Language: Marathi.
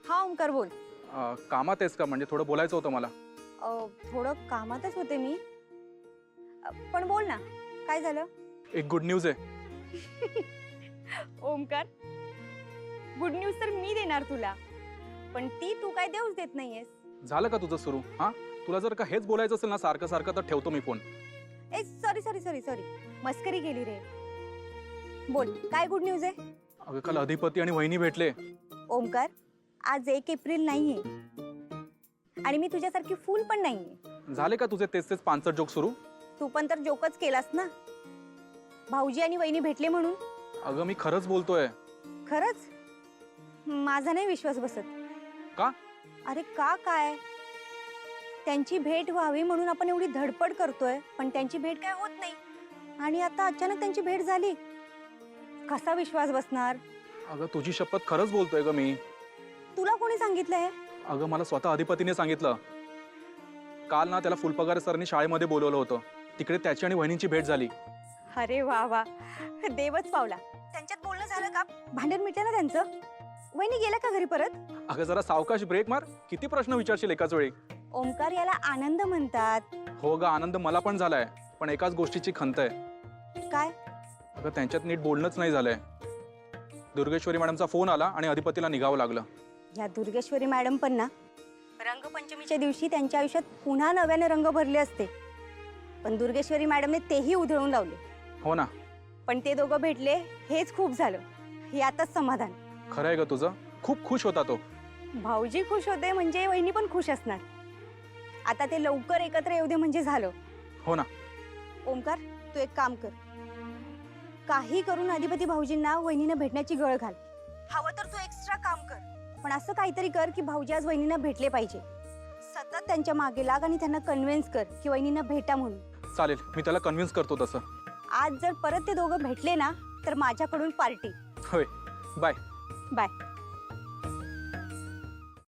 हा ओमकार बोल. कामात आहेस का? म्हणजे थोडं बोलायचं होतं मला. थोडं कामातच होते मी. पण बोल ना, काय झालं? एक गुड न्यूज आहे. ओमकार, गुड न्यूज तर मी देणार तुला, पण ती तू काय देऊच देत नाहीयेस. झालं का तुझं सुरू? हा, तुला जर का हेच बोलायचं असेल ना सारखं सारखं, तर ठेवतो मी फोन. ए सॉरी सॉरी सॉरी सॉरी, मस्करी केली रे. बोल, काय गुड न्यूज आहे? अगं, काल अधिपती आणि वहिनी भेटले. ओमकार, आज 1 एप्रिल नाहीये आणि मी तुझ्यासारखी फूल पण नाहीये. झाले का तुझे तेच तेच पांचट जोक सुरू? तू पण तर जोकच केलास ना, भाऊजी आणि वहिनी भेटले म्हणून. अगं, मी खरंच बोलतोय. खरंच? माझा नाही विश्वास बसत. का? अरे का काय, त्यांची भेट व्हावी म्हणून आपण एवढी धडपड करतोय, पण त्यांची भेट काय होत नाही आणि आता अचानक त्यांची भेट झाली. कसा विश्वास बसणार? अगं, तुझी शपथ खरंच बोलतोय ग मी. तुला कोणी सांगितलंय? अगं, मला स्वतः अधिपतीने सांगितलं. काल ना त्याला फुलपगार सरांनी शाळेमध्ये बोलवलं होतं. तिकडे त्याची आणि वहिनींची भेट झाली. अरे वा वा, देवच पावला. त्यांच्यात बोलणं झालं का? भांडण मिटलं ना त्यांचं? वहिनी गेल्या का घरी परत? अगं, जरा सावकाश ब्रेक मार. किती प्रश्न विचारशील एकाच वेळी? ओमकार, याला आनंद म्हणतात. हो ग, आनंद मला पण झालाय, पण एकाच गोष्टीची खंत आहे. काय? अगं, त्यांच्यात नीट बोलणंच नाही झालंय. दुर्गेश्वरी मॅडमचा फोन आला आणि अधिपतीला निघावं लागलं. या दुर्गेश्वरी मॅडम पण ना, रंगपंचमीच्या दिवशी त्यांच्या आयुष्यात पुन्हा नव्याने रंग भरले असते, पण दुर्गेश्वरी मॅडमने तेही उधळून लावले. हो ना. पण ते दोघं भेटले हेच खूप झालं. यातच समाधान. खरं आहे ग तुझं. खूप खुश होता तो. भाऊजी खुश होते म्हणजे वहिनी पण खुश असणार. आता ते लवकर एकत्र येऊ दे म्हणजे झालं. हो ना. ओमकार, तू एक काम कर, काही करून अधिपती भाऊजींना वहिनीनं भेटण्याची गळ घाल. हवं तर तू एक्स्ट्रा काम कर, पण असं काहीतरी कर की भाऊजी आज वहिनींना भेटले पाहिजे. सतत त्यांच्या मागे लाग आणि त्यांना कन्व्हिन्स कर की वहिनींना भेटा म्हणून. चालेल, मी त्याला कन्व्हिन्स करतो तसं. आज जर परत ते दोघं भेटले ना, तर माझ्याकडून पार्टी. होय. बाय. बाय.